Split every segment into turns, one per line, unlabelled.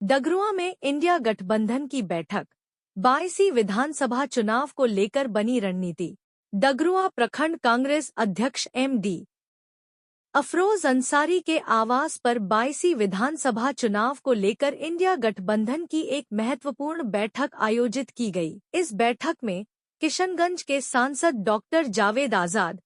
डगरुआ में इंडिया गठबंधन की बैठक। 22वीं विधानसभा चुनाव को लेकर बनी रणनीति। डगरुआ प्रखंड कांग्रेस अध्यक्ष एमडी अफरोज अंसारी के आवास पर 22वीं विधानसभा चुनाव को लेकर इंडिया गठबंधन की एक महत्वपूर्ण बैठक आयोजित की गई। इस बैठक में किशनगंज के सांसद डॉक्टर जावेद आजाद,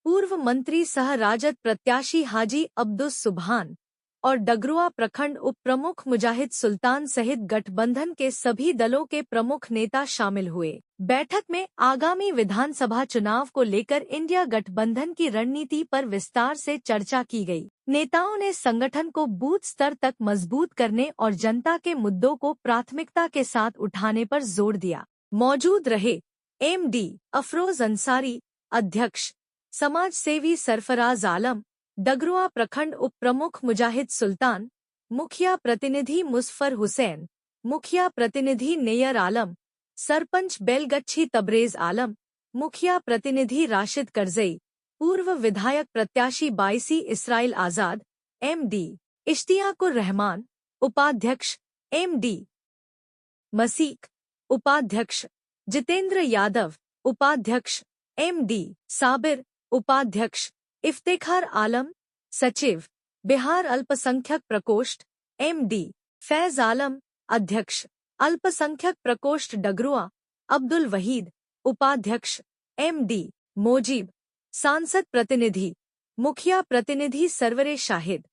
पूर्व मंत्री सह राजद प्रत्याशी हाजी अब्दुस सुभान और डगरुआ प्रखंड उप प्रमुख मुजाहिद सुल्तान सहित गठबंधन के सभी दलों के प्रमुख नेता शामिल हुए। बैठक में आगामी विधानसभा चुनाव को लेकर इंडिया गठबंधन की रणनीति पर विस्तार से चर्चा की गई। नेताओं ने संगठन को बूथ स्तर तक मजबूत करने और जनता के मुद्दों को प्राथमिकता के साथ उठाने पर जोर दिया। मौजूद रहे एमडी अफरोज अंसारी, अध्यक्ष समाज सेवी सरफराज आलम, डगरुआ प्रखंड उप प्रमुख मुजाहिद सुल्तान, मुखिया प्रतिनिधि मुजफ्फर हुसैन, मुखिया प्रतिनिधि नेयर आलम, सरपंच बेलगच्छी तबरेज आलम, मुखिया प्रतिनिधि राशिद करजई, पूर्व विधायक प्रत्याशी बाइसी इसराइल आजाद, एमडी इश्तियाकुर रहमान, उपाध्यक्ष एमडी मसीक, उपाध्यक्ष जितेंद्र यादव, उपाध्यक्ष एमडी साबिर, उपाध्यक्ष इफ्तेखार आलम, सचिव बिहार अल्पसंख्यक प्रकोष्ठ एमडी फैज आलम, अध्यक्ष अल्पसंख्यक प्रकोष्ठ डगरुआ अब्दुल वहीद, उपाध्यक्ष एमडी मोजीब, सांसद प्रतिनिधि मुखिया प्रतिनिधि सरवरे शाहिद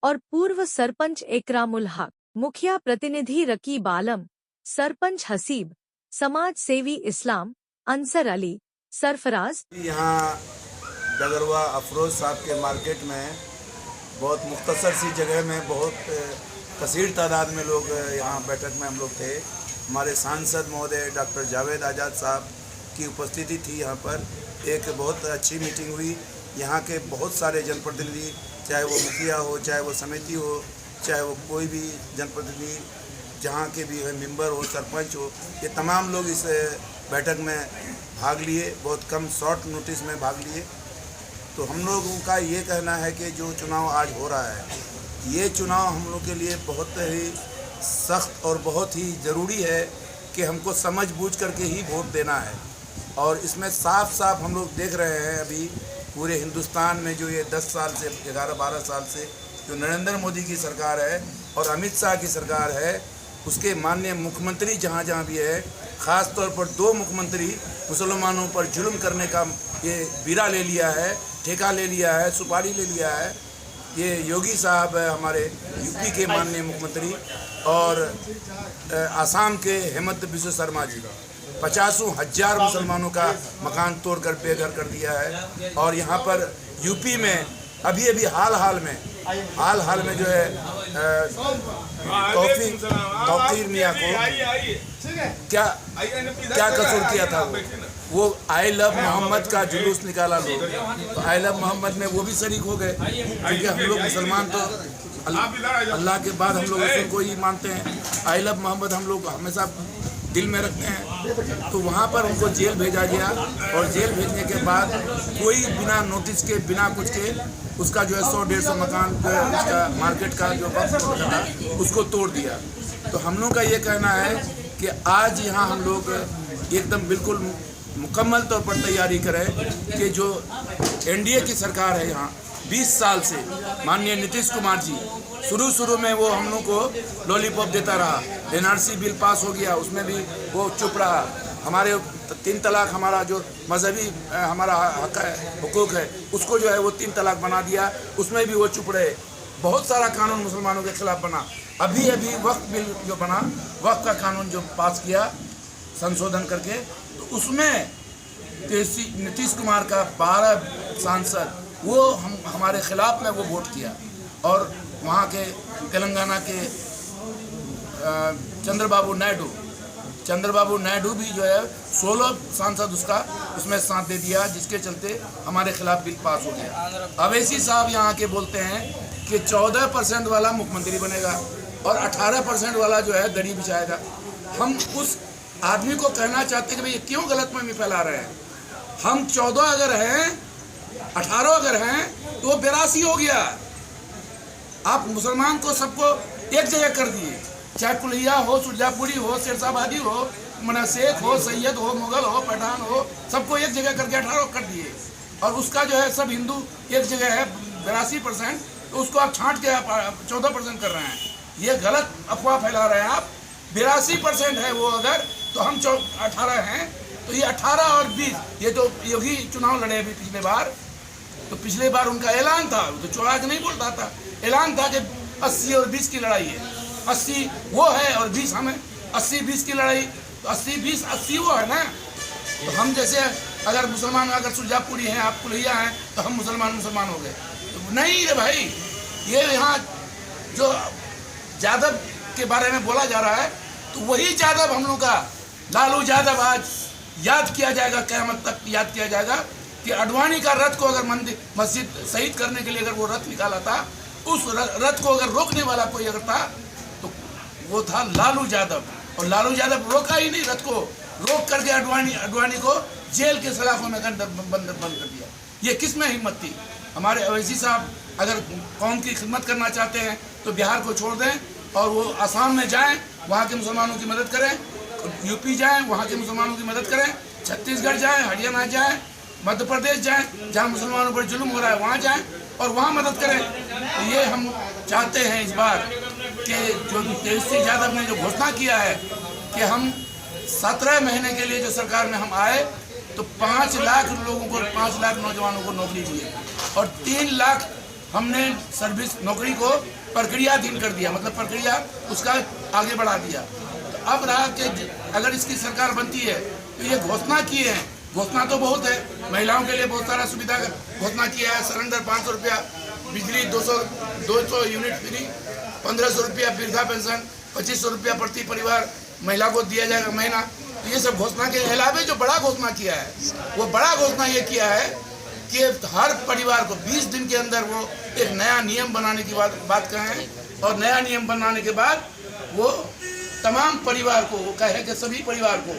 और पूर्व सरपंच इकरामुल हक, मुखिया प्रतिनिधि रकीब आलम, सरपंच हसीब, समाज सेवी इस्लाम अंसर अली, सरफराज।
यहाँ डगरुआ अफरोज साहब के मार्केट में बहुत मुख्तसर सी जगह में बहुत कसीर तादाद में लोग यहाँ बैठक में हम लोग थे। हमारे सांसद महोदय डॉक्टर जावेद आजाद साहब की उपस्थिति थी। यहाँ पर एक बहुत अच्छी मीटिंग हुई। यहाँ के बहुत सारे जनप्रतिनिधि, चाहे वो मुखिया हो, चाहे वो समिति हो, चाहे वो कोई भी जनप्रतिनिधि जहाँ के भी मेंबर हो, सरपंच हो, ये तमाम लोग इस बैठक में भाग लिए। बहुत कम शॉर्ट नोटिस में भाग लिए। तो हम लोगों का ये कहना है कि जो चुनाव आज हो रहा है, ये चुनाव हम लोग के लिए बहुत ही सख्त और बहुत ही ज़रूरी है कि हमको समझ बूझ करके ही वोट देना है। और इसमें साफ साफ हम लोग देख रहे हैं अभी पूरे हिंदुस्तान में जो ये 10 साल से 11-12 साल से जो नरेंद्र मोदी की सरकार है और अमित शाह की सरकार है, उसके माननीय मुख्यमंत्री जहाँ जहाँ भी है, ख़ास तौर पर 2 मुख्यमंत्री मुसलमानों पर जुल्म करने का ये बीड़ा ले लिया है, ठेका ले लिया है, सुपारी ले लिया है। ये योगी साहब है हमारे यूपी के माननीय मुख्यमंत्री, और आसाम के हेमंत बिस्व शर्मा जी 50,000 मुसलमानों का मकान तोड़कर बेघर कर दिया है। और यहाँ पर यूपी में अभी हाल हाल में जो है तौकीर मियाँ को क्या कसूर किया था। वो आई लव मोहम्मद का जुलूस निकाला लोग, तो आई लव मोहम्मद में वो भी शरीक हो गए, क्योंकि हम लोग मुसलमान तो अल्लाह के बाद हम लोग उनको ही मानते हैं। आई लव मोहम्मद हम लोग हमेशा दिल में रखते हैं। तो वहाँ पर उनको जेल भेजा गया, और जेल भेजने के बाद कोई बिना नोटिस के, बिना कुछ के, उसका जो है 100-150 मकान उसका मार्केट का जो वक्त था उसको तोड़ दिया। तो हम लोग का ये कहना है कि आज यहाँ हम लोग एकदम बिल्कुल मुकम्मल तौर पर तैयारी करें कि जो एनडीए की सरकार है यहाँ 20 साल से, माननीय नीतीश कुमार जी शुरू में वो हम लोग को लॉलीपॉप देता रहा। एनआरसी बिल पास हो गया, उसमें भी वो चुप रहा। हमारे 3 तलाक हमारा जो मजहबी हमारा हक है, हुकूक है, उसको जो है वो 3 तलाक बना दिया, उसमें भी वो चुप रहे। बहुत सारा कानून मुसलमानों के खिलाफ बना। अभी वक्फ बिल जो बना, वक्फ का कानून जो पास किया संशोधन करके, तो उसमें नीतीश कुमार का 12 सांसद वो हमारे खिलाफ में वो वोट किया। और वहाँ के तेलंगाना के चंद्रबाबू नायडू भी जो है 16 सांसद उसमें साथ दे दिया, जिसके चलते हमारे खिलाफ बिल पास हो गया। अवैसी साहब यहाँ के बोलते हैं कि 14% वाला मुख्यमंत्री बनेगा और 18% वाला जो है दरी बिछाएगा। हम उस आदमी को कहना चाहते हैं कि भाई क्यों गलतफहमी फैला रहे हैं। हम 14 अगर हैं, 18 अगर हैं, तो 82 हो गया। आप मुसलमान को सबको एक जगह कर दिए।
चाहे कुल्हिया हो, सुरजापुरी हो, सिरसाबादी हो, मना शेख हो, सैयद हो, मुगल हो, पठान हो, सबको एक जगह करके 18 कर दिए। और उसका जो है सब हिंदू एक जगह है 82%, तो उसको आप छांट के 14% कर रहे हैं। ये गलत अफवाह फैला रहे हैं आप। 82% है वो, अगर तो हम 18 हैं, तो ये 18 और 20, ये तो योगी चुनाव लड़े अभी पिछले बार, तो पिछले बार उनका ऐलान था, तो चौड़ा के नहीं बोलता था, ऐलान था कि 80 और 20 की लड़ाई है। 80 वो है और 20 हम है, 80-20 की लड़ाई, तो 80-20 80 वो है ना। तो हम जैसे अगर मुसलमान, अगर सुरजापुरी हैं, आप कुल्हिया हैं, तो हम मुसलमान हो गए, तो नहीं रे भाई। ये यहाँ जो यादव के बारे में बोला जा रहा है, तो वही यादव हम लोग का लालू यादव आज याद किया जाएगा, क़यामत तक याद किया जाएगा कि अडवाणी का रथ को अगर मंदिर मस्जिद शहीद करने के लिए अगर वो रथ निकाला था, उस रथ को अगर रोकने वाला कोई अगर था तो वो था लालू यादव। और लालू यादव रोका ही नहीं, रथ को रोक करके अडवाणी को जेल के सलाखों में बंद कर दिया। ये किस में हिम्मत थी? हमारे अवैसी साहब अगर कौम की खिदमत करना चाहते हैं तो बिहार को छोड़ दें और वो आसाम में जाएं, वहाँ के मुसलमानों की मदद करें, यूपी जाएं, वहाँ के मुसलमानों की मदद करें, छत्तीसगढ़ जाएं, हरियाणा जाएं, मध्य प्रदेश जाएं, जहाँ मुसलमानों पर जुल्म हो रहा है वहाँ जाएं और वहाँ मदद करें। तो ये हम चाहते हैं इस बार कि जो तेजस्वी यादव ने जो घोषणा किया है कि हम 17 महीने के लिए जो सरकार में हम आए तो 5 लाख लोगों को, 5 लाख नौजवानों को नौकरी दी है और 3 लाख हमने सर्विस नौकरी को प्रक्रियाधीन कर दिया, मतलब प्रक्रिया उसका आगे बढ़ा दिया। तो अब रहा कि अगर इसकी सरकार बनती है तो ये घोषणा किए हैं, घोषणा तो बहुत है, महिलाओं के लिए बहुत सारा सुविधा घोषणा किया है, सरेंडर 500 रुपया, बिजली 200 यूनिट फ्री, 1500 रुपया वृद्धा पेंशन, 2500 रुपया प्रति परिवार महिला को दिया जाएगा महीना। तो ये सब घोषणा के अलावे जो बड़ा घोषणा किया है, वो बड़ा घोषणा ये किया है कि हर परिवार को 20 दिन के अंदर वो एक नया नियम बनाने की बात कहें और नया नियम बनाने के बाद वो तमाम परिवार को, वो कहे कि सभी परिवार को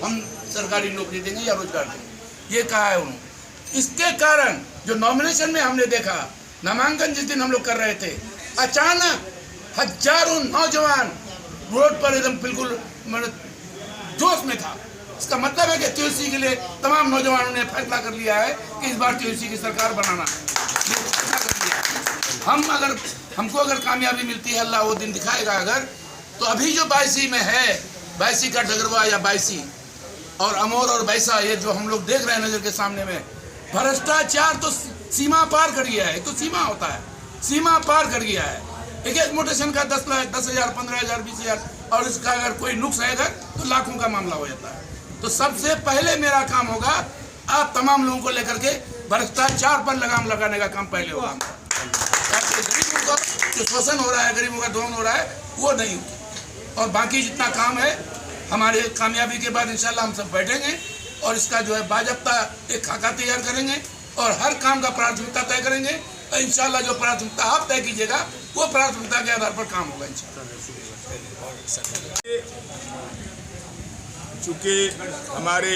हम सरकारी नौकरी देंगे या रोजगार देंगे, ये कहा है उन्होंने। इसके कारण जो नॉमिनेशन में हमने देखा, नामांकन जिस दिन हम लोग कर रहे थे, अचानक हजारों नौजवान रोड पर एकदम बिल्कुल जोश में था। इसका मतलब है कि टीएमसी के लिए तमाम नौजवानों ने फैसला कर लिया है कि इस बार टीएमसी की सरकार बनाना है। हमको अगर कामयाबी मिलती है, अल्लाह वो दिन दिखाएगा अगर, तो अभी जो 22 में है, 22 का डगरवा या 22 और अमोर और बैसा, ये जो हम लोग देख रहे हैं नजर के सामने में, भ्रष्टाचार तो सीमा पार कर गया है। तो सीमा होता है, सीमा पार कर गया है। एक मोटेशन का 10 लाख, 10,000, 15,000, 20,000 और इसका अगर कोई नुक्स है अगर तो लाखों का मामला हो जाता है। तो सबसे पहले मेरा काम होगा, आप तमाम लोगों को लेकर के भ्रष्टाचार पर लगाम लगाने का काम पहले होगा, ताकि गरीबों का जो शोषण हो रहा है, गरीबों का दोहन हो रहा है, वो नहीं हो। और बाकी जितना काम है, हमारे कामयाबी के बाद इंशाल्लाह हम सब बैठेंगे और इसका जो है बाजब्ता एक खाका तैयार करेंगे और हर काम का प्राथमिकता तय करेंगे। और इंशाल्लाह जो प्राथमिकता आप तय कीजिएगा, वो प्राथमिकता के आधार पर काम होगा इंशाल्लाह।
चूँकि हमारे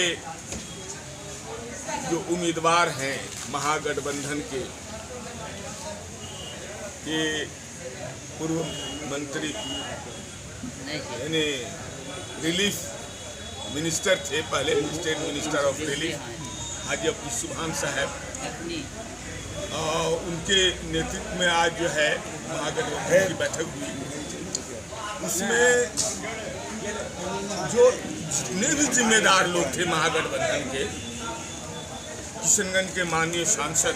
जो उम्मीदवार हैं महागठबंधन के, ये पूर्व मंत्री यानी रिलीफ मिनिस्टर थे, पहले state minister of relief Haji Abdul सुभान साहब, और उनके नेतृत्व में आज जो है महागठबंधन की बैठक हुई। उसमें जो जितने भी जिम्मेदार लोग थे महागठबंधन के, किशनगंज के माननीय सांसद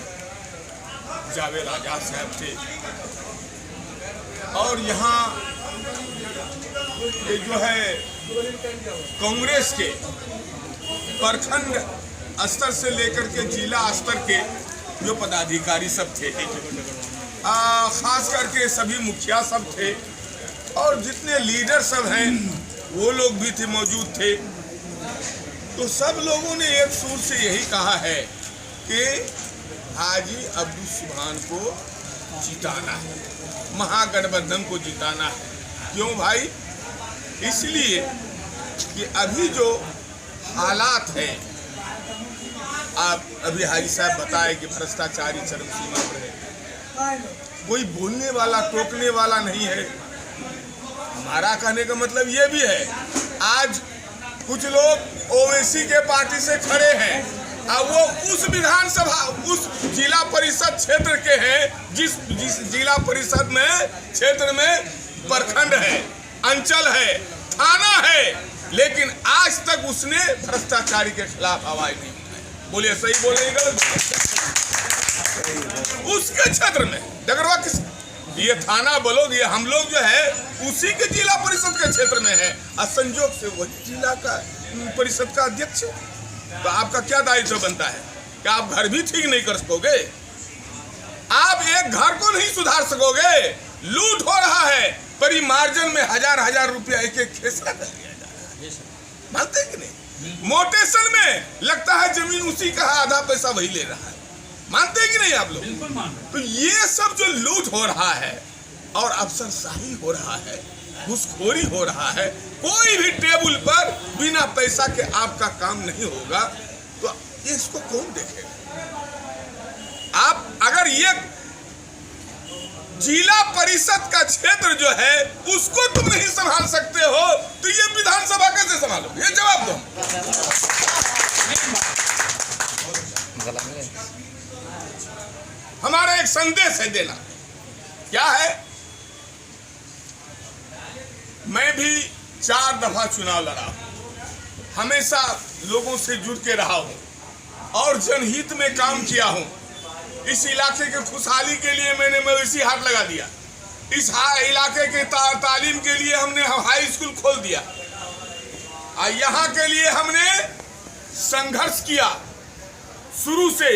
जावेद आजाद साहब थे, और यहाँ ये जो है कांग्रेस के प्रखंड स्तर से लेकर के जिला स्तर के जो पदाधिकारी सब थे, खास करके सभी मुखिया सब थे और जितने लीडर सब हैं वो लोग भी थे, मौजूद थे। तो सब लोगों ने एक सुर से यही कहा है कि हाजी अब्दुल सुभान को जिताना है, महागठबंधन को जिताना है। क्यों भाई? इसलिए कि अभी जो हालात हैं, आप अभी हाजी साहब बताए कि भ्रष्टाचारी चरम सीमा पर है, कोई बोलने वाला, टोकने वाला नहीं है। हमारा कहने का मतलब ये भी है, आज कुछ लोग ओवैसी के पार्टी से खड़े हैं और वो उस विधानसभा उस जिला परिषद क्षेत्र के हैं जिस जिला परिषद में क्षेत्र में प्रखंड है, अंचल है, थाना है, लेकिन आज तक उसने भ्रष्टाचारी के खिलाफ आवाज नहीं उठाई। बोलिए सही बोले गलत? उसके क्षेत्र में डगरवा किस ये थाना बलोद ये हम लोग जो है उसी के जिला परिषद के क्षेत्र में है और संयोग से वही जिला का परिषद का अध्यक्ष। तो आपका क्या दायित्व बनता है कि आप घर भी ठीक नहीं कर सकोगे, आप एक घर को नहीं सुधार सकोगे, लूट हो रहा है, परिमार्जन में हजार रुपया एक खेसरा कर दिया जा रहा है, मानते कि नहीं? मोटेशन में लगता है जमीन उसी का आधा पैसा वही ले रहा है, मानते कि नहीं आप लोग? तो ये सब जो लूट हो रहा है और अफसरशाही हो रहा है, घूसखोरी हो रहा है, कोई भी टेबल पर बिना पैसा के आपका काम नहीं होगा, तो इसको कौन देखेगा? आप अगर ये जिला परिषद का क्षेत्र जो है उसको तुम नहीं संभाल सकते हो तो ये विधानसभा कैसे संभालोगे? ये जवाब दो। हमारा एक संदेश है देना, क्या है? मैं भी 4 दफा चुनाव लड़ा हूं, हमेशा लोगों से जुड़ के रहा हूं और जनहित में काम किया हूं। इस इलाके के खुशहाली के लिए मैंने मवेशी हाट लगा दिया, इस इलाके के तालीम के लिए हमने हाई स्कूल खोल दिया और यहाँ के लिए हमने संघर्ष किया शुरू से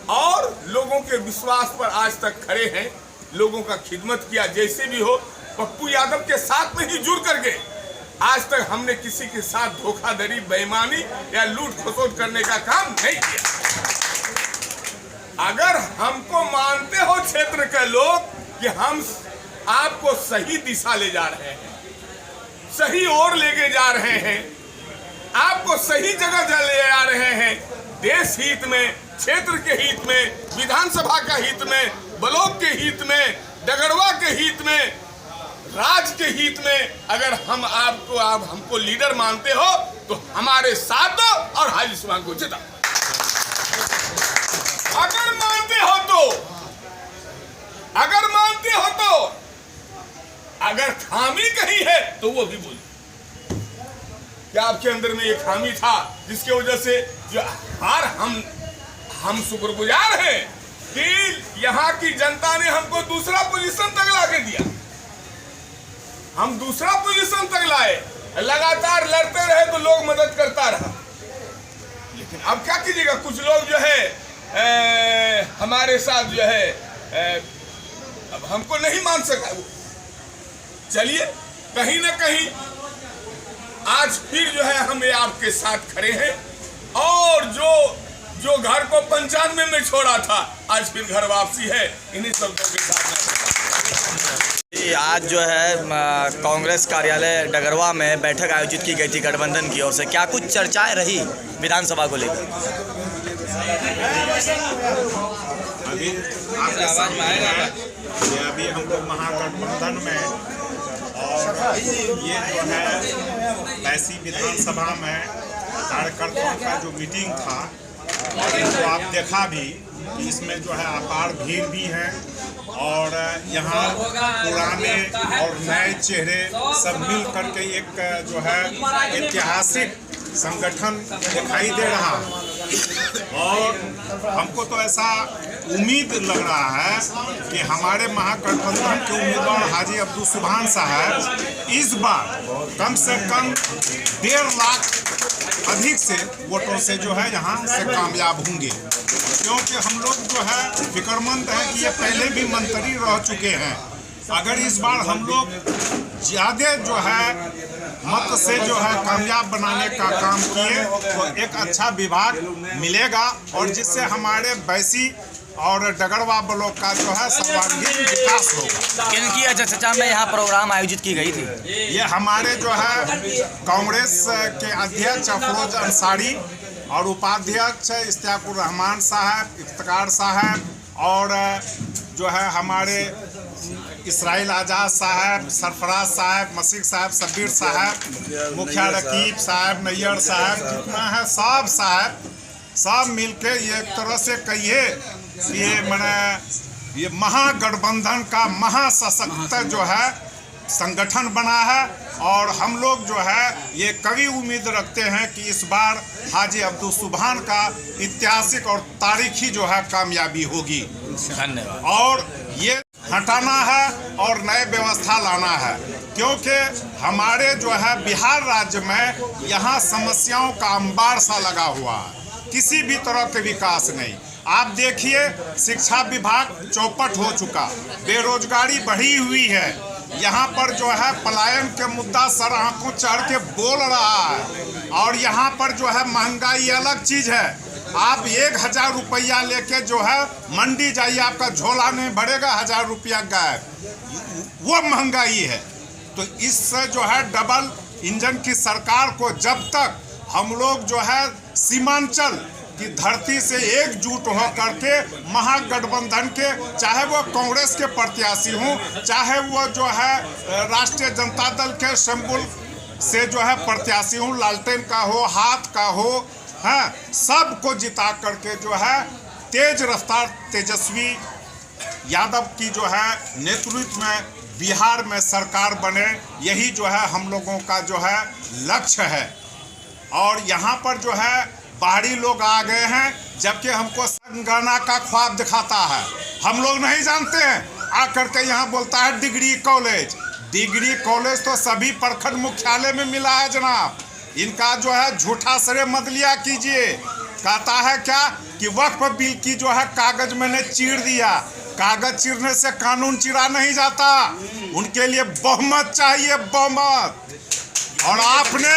और लोगों के विश्वास पर आज तक खड़े हैं, लोगों का खिदमत किया। जैसे भी हो पप्पू यादव के साथ में ही जुड़ करके आज तक हमने किसी के साथ धोखाधड़ी, बेईमानी या लूट खसोट करने का काम नहीं किया। अगर हमको मानते हो क्षेत्र के लोग कि हम आपको सही दिशा ले जा रहे हैं, सही ओर लेके जा रहे हैं, आपको सही जगह ले जा रहे हैं, देश हित में, क्षेत्र के हित में, विधानसभा का हित में, ब्लॉक के हित में, डगरवा के हित में, राज्य के हित में, अगर हम आपको आप हमको लीडर मानते हो तो हमारे साथ दो और हाजी सुभान को जिता। अगर मानते हो तो अगर खामी कहीं है तो वो भी बोलिए। क्या आपके अंदर में ये खामी था जिसकी वजह से जो हार हम शुक्रगुजार हैं कि यहाँ की जनता ने हमको दूसरा पोजीशन तक ला के दिया, हम दूसरा पोजीशन तक लाए, लगातार लड़ते रहे तो लोग मदद करता रहा। लेकिन अब क्या कीजिएगा, कुछ लोग जो है हमारे साथ जो है अब हमको नहीं मान सका। चलिए कहीं ना कहीं आज फिर जो है हम आपके साथ खड़े हैं और जो घर को 95 में छोड़ा था आज फिर घर वापसी है। इन्हीं शब्दों के साथ
आज जो है कांग्रेस कार्यालय डगरवा में बैठक आयोजित की गई थी गठबंधन की ओर से, क्या कुछ चर्चाएं रही विधानसभा को लेकर?
अभी आपके सामने है कि अभी हम लोग महागठबंधन में और ये जो है ऐसी विधानसभा में कार्यकर्ताओं का जो मीटिंग था और इनको आप देखा भी कि इसमें जो है अपार भीड़ भी है और यहाँ पुराने और नए चेहरे सब मिल करके एक जो है ऐतिहासिक संगठन दिखाई दे रहा है। और हमको तो ऐसा उम्मीद लग रहा है कि हमारे महागठबंधन के उम्मीदवार हाजी अब्दुल सुभान साहब इस बार कम से कम 1.5 लाख अधिक से वोटों से जो है यहाँ से कामयाब होंगे, क्योंकि हम लोग जो है फिक्रमंद हैं कि ये पहले भी मंत्री रह चुके हैं। अगर इस बार हम लोग ज़्यादा जो है मत से जो है कामयाब बनाने का काम किए तो एक अच्छा विभाग मिलेगा और जिससे हमारे बैसी और डगरवा ब्लॉक का जो है सर्वांगीण विकास होगा।
किनकी अध्यक्षता में यहाँ प्रोग्राम आयोजित की गई थी?
ये हमारे जो है कांग्रेस के अध्यक्ष अफरोज अंसारी और उपाध्यक्ष इश्तियाकुर रहमान साहब, इफ्तिकार साहब और जो है हमारे इसराइल आज़ाद साहब, सरफराज साहब, मसीह साहब, शब्बीर साहब, मुखिया रकीब साहब, नैयर साहब, जितना है सब साहब सब मिलके ये एक तरह से कहिए कि ये महागठबंधन का महासशक्त जो है संगठन बना है। और हम लोग जो है ये कड़ी उम्मीद रखते हैं कि इस बार हाजी अब्दुल सुभान का ऐतिहासिक और तारीखी जो है कामयाबी होगी।
धन्यवाद।
और ये हटाना है और नए व्यवस्था लाना है, क्योंकि हमारे जो है बिहार राज्य में यहाँ समस्याओं का अंबार सा लगा हुआ है, किसी भी तरह के विकास नहीं। आप देखिए शिक्षा विभाग चौपट हो चुका, बेरोजगारी बढ़ी हुई है, यहाँ पर जो है पलायन के मुद्दा सर आंखों चढ़ के बोल रहा है। और यहाँ पर जो है महंगाई अलग चीज है। आप 1000 रुपया लेके जो है मंडी जाइए, आपका झोला नहीं भरेगा, 1000 रुपया गायब, वो महंगाई है। तो इससे जो है डबल इंजन की सरकार को जब तक हम लोग जो है सीमांचल की धरती से एकजुट हो करके महागठबंधन के, चाहे वो कांग्रेस के प्रत्याशी हों, चाहे वो जो है राष्ट्रीय जनता दल के शंबुल से जो है प्रत्याशी हों, लालटेन का हो, हाथ का हो, हाँ, सबको जिता करके जो है तेज रफ्तार तेजस्वी यादव की जो है नेतृत्व में बिहार में सरकार बने, यही जो है हम लोगों का जो है लक्ष्य है। और यहाँ पर जो है बाहरी लोग आ गए हैं, जबकि हमको संगणना का ख्वाब दिखाता है। हम लोग नहीं जानते हैं, आकर के यहाँ बोलता है डिग्री कॉलेज। डिग्री कॉलेज तो सभी प्रखंड मुख्यालय में मिला है जनाब। इनका जो है झूठा श्रेय मत लिया कीजिए। कहता है क्या कि वक्फ बिल की जो है कागज मैंने चीर दिया। कागज चीरने से कानून चिरा नहीं जाता, उनके लिए बहुमत चाहिए, बहुमत। और आपने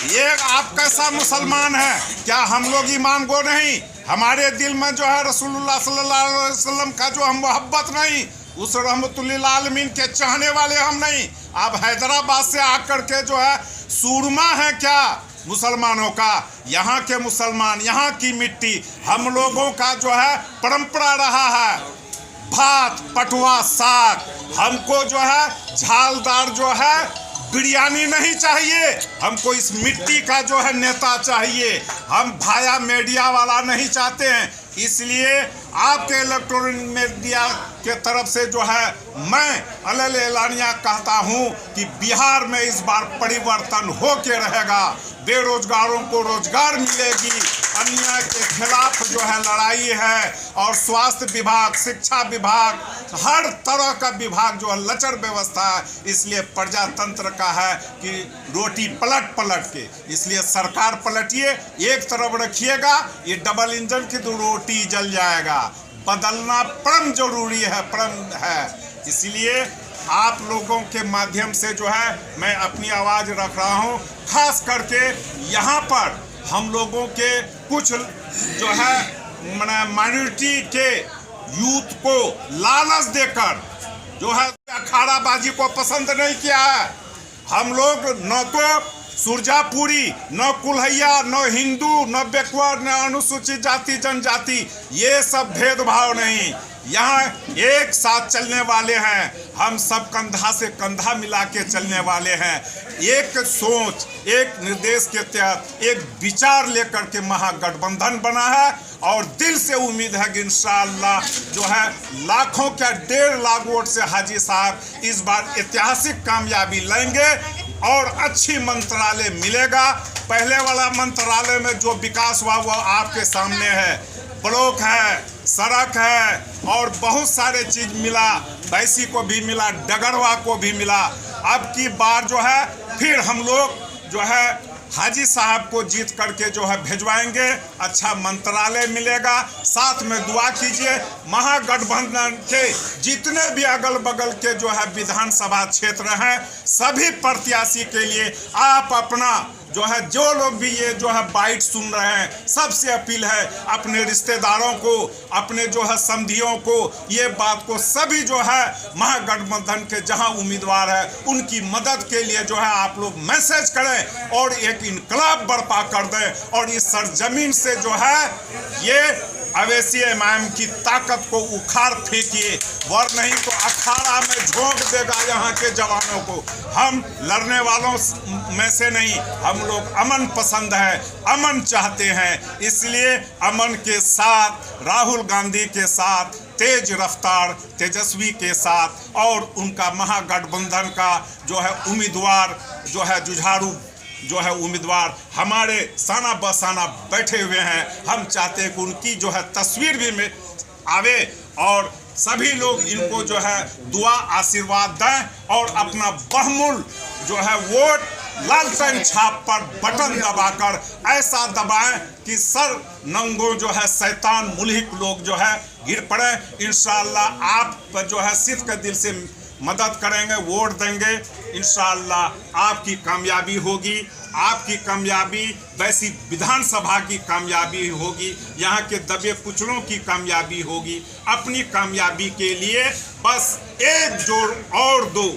ये आप कैसा मुसलमान है, क्या हम लोग ईमान गो नहीं? हमारे दिल में जो है रसूलुल्लाह सल्लल्लाहु अलैहि वसल्लम का जो हम मोहब्बत नहीं, उस रहमतुल्लिल आलमीन के चाहने वाले हम नहीं। आप हैदराबाद से आकर के जो है सूरमा है क्या मुसलमानों का? यहाँ के मुसलमान, यहाँ की मिट्टी, हम लोगों का जो है परंपरा रहा है भात पटुआ साग। हमको जो है झालदार जो है बिरयानी नहीं चाहिए, हमको इस मिट्टी का जो है नेता चाहिए। हम भाया मीडिया वाला नहीं चाहते हैं। इसलिए आपके इलेक्ट्रॉनिक मीडिया के तरफ से जो है मैं अलल एलानिया कहता हूं कि बिहार में इस बार परिवर्तन हो के रहेगा। बेरोजगारों को रोजगार मिलेगी, अन्याय के खिलाफ जो है लड़ाई है। और स्वास्थ्य विभाग, शिक्षा विभाग, हर तरह का विभाग जो है लचर व्यवस्था है। इसलिए प्रजातंत्र का है कि रोटी पलट पलट के, इसलिए सरकार पलटिए, एक तरफ रखिएगा, ये डबल इंजन की तो रोटी जल जाएगा। बदलना परम जरूरी है, परम है। इसलिए आप लोगों के माध्यम से जो है मैं अपनी आवाज़ रख रहा हूँ। खास करके यहाँ पर हम लोगों के कुछ जो है माइनॉरिटी के यूथ को लालच देकर जो है अखाड़ाबाजी को पसंद नहीं किया है। हम लोग न तो सुरजापुरी, न कुल्हैया, न हिंदू, न बैकवर्ड, न अनुसूचित जाति जनजाति, ये सब भेदभाव नहीं। यहाँ एक साथ चलने वाले हैं, हम सब कंधा से कंधा मिला के चलने वाले हैं। एक सोच, एक निर्देश के तहत, एक विचार लेकर के महागठबंधन बना है। और दिल से उम्मीद है कि इंशाअल्लाह जो है लाखों क्या 1.5 लाख वोट से हाजी साहब इस बार ऐतिहासिक कामयाबी लेंगे और अच्छी मंत्रालय मिलेगा। पहले वाला मंत्रालय में जो विकास हुआ वो आपके सामने है, ब्लॉक है, सड़क है और बहुत सारे चीज मिला, बैसी को भी मिला, डगरवा को भी मिला। अब की बार जो है फिर हम लोग जो है हाजी साहब को जीत करके जो है भिजवाएंगे, अच्छा मंत्रालय मिलेगा। साथ में दुआ कीजिए महागठबंधन के जितने भी अगल बगल के जो है विधानसभा क्षेत्र हैं सभी प्रत्याशी के लिए आप अपना जो है, जो लोग भी ये जो है बाइट सुन रहे हैं, सबसे अपील है अपने रिश्तेदारों को, अपने जो है समधियों को, ये बात को सभी जो है महागठबंधन के जहां उम्मीदवार है उनकी मदद के लिए जो है आप लोग मैसेज करें और एक इनकलाब बर्पा कर दें और इस सरजमीन से जो है ये अवैसी एमआईएम की ताकत को उखाड़ फेंकिए, वर नहीं तो अखाड़ा में झोंक देगा यहाँ के जवानों को। हम लड़ने वालों में से नहीं, हम लोग अमन पसंद है, अमन चाहते हैं, इसलिए अमन के साथ, राहुल गांधी के साथ, तेज रफ्तार तेजस्वी के साथ और उनका महागठबंधन का जो है उम्मीदवार, जो है जुझारू जो है उम्मीदवार हमारे साना बसाना बैठे हुए हैं। हम चाहते हैं कि उनकी जो है तस्वीर भी में आवे और सभी लोग इनको जो है दुआ आशीर्वाद दें और अपना बहुमूल्य जो है वोट लालटेन छाप पर बटन दबाकर ऐसा दबाएं कि सर नंगो जो है शैतान मुल्हिक लोग जो है गिर पड़े। इंशाअल्लाह आप जो है सिद्ध के दिल से मदद करेंगे, वोट देंगे, इंशाअल्लाह आपकी कामयाबी होगी। आपकी कामयाबी वैसी विधानसभा की कामयाबी होगी, यहाँ के दबे कुचलों की कामयाबी होगी। अपनी कामयाबी के लिए बस एक जोड़ और दो